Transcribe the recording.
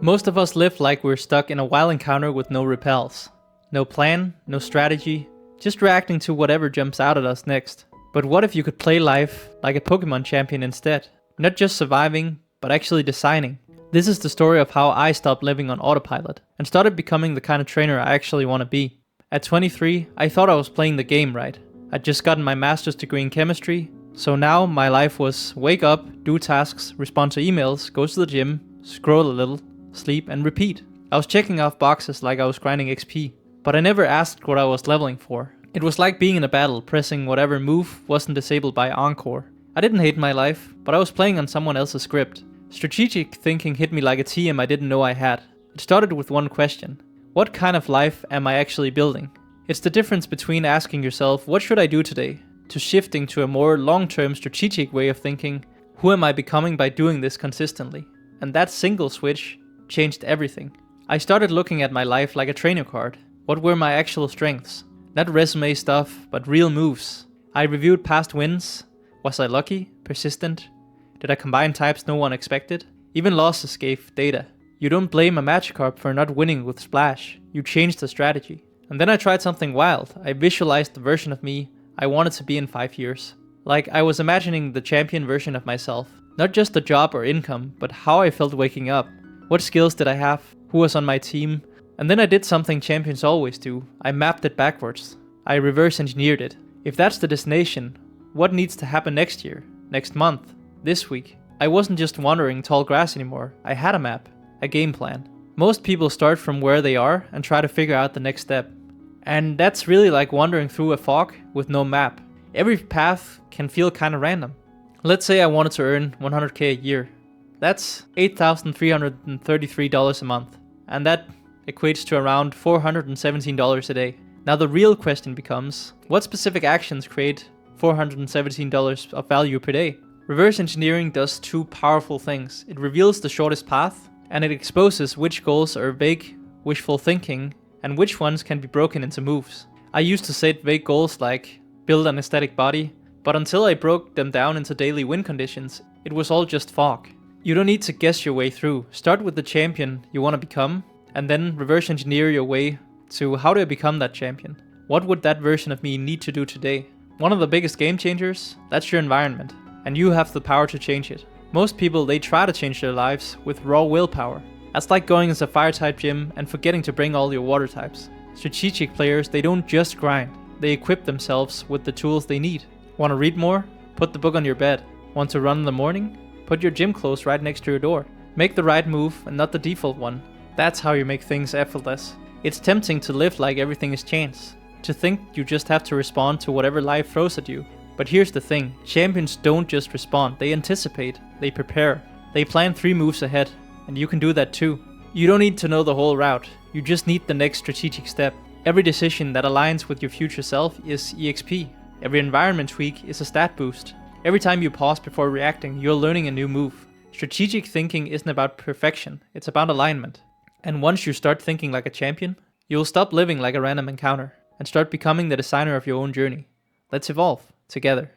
Most of us live like we're stuck in a wild encounter with no repels. No plan, no strategy, just reacting to whatever jumps out at us next. But what if you could play life like a Pokémon champion instead? Not just surviving, but actually designing. This is the story of how I stopped living on autopilot and started becoming the kind of trainer I actually want to be. At 23, I thought I was playing the game right. I'd just gotten my master's degree in chemistry, so now my life was wake up, do tasks, respond to emails, go to the gym, scroll a little, sleep and repeat. I was checking off boxes like I was grinding XP, but I never asked what I was leveling for. It was like being in a battle, pressing whatever move wasn't disabled by Encore. I didn't hate my life, but I was playing on someone else's script. Strategic thinking hit me like a TM I didn't know I had. It started with one question. What kind of life am I actually building? It's the difference between asking yourself, what should I do today? To shifting to a more long-term strategic way of thinking, who am I becoming by doing this consistently? And that single switch changed everything. I started looking at my life like a trainer card. What were my actual strengths? Not resume stuff, but real moves. I reviewed past wins. Was I lucky? Persistent? Did I combine types no one expected? Even losses gave data. You don't blame a Magikarp for not winning with Splash. You changed the strategy. And then I tried something wild. I visualized the version of me I wanted to be in 5 years. Like I was imagining the champion version of myself. Not just a job or income, but how I felt waking up. What skills did I have? Who was on my team? And then I did something champions always do. I mapped it backwards. I reverse engineered it. If that's the destination, what needs to happen next year? Next month? This week? I wasn't just wandering tall grass anymore. I had a map. A game plan. Most people start from where they are and try to figure out the next step. And that's really like wandering through a fog with no map. Every path can feel kinda random. Let's say I wanted to earn 100k a year. That's $8,333 a month. And that equates to around $417 a day. Now the real question becomes, what specific actions create $417 of value per day? Reverse engineering does two powerful things. It reveals the shortest path, and it exposes which goals are vague, wishful thinking, and which ones can be broken into moves. I used to set vague goals like build an aesthetic body, but until I broke them down into daily win conditions, it was all just fog. You don't need to guess your way through. Start with the champion you want to become, and then reverse engineer your way to how do I become that champion? What would that version of me need to do today? One of the biggest game changers, that's your environment, and you have the power to change it. Most people, they try to change their lives with raw willpower. That's like going into a fire type gym and forgetting to bring all your water types. Strategic players, they don't just grind. They equip themselves with the tools they need. Want to read more? Put the book on your bed. Want to run in the morning? Put your gym clothes right next to your door. Make the right move and not the default one. That's how you make things effortless. It's tempting to live like everything is chance. To think you just have to respond to whatever life throws at you. But here's the thing. Champions don't just respond. They anticipate. They prepare. They plan 3 moves ahead. And you can do that too. You don't need to know the whole route. You just need the next strategic step. Every decision that aligns with your future self is EXP. Every environment tweak is a stat boost. Every time you pause before reacting, you're learning a new move. Strategic thinking isn't about perfection, it's about alignment. And once you start thinking like a champion, you'll stop living like a random encounter and start becoming the designer of your own journey. Let's evolve together.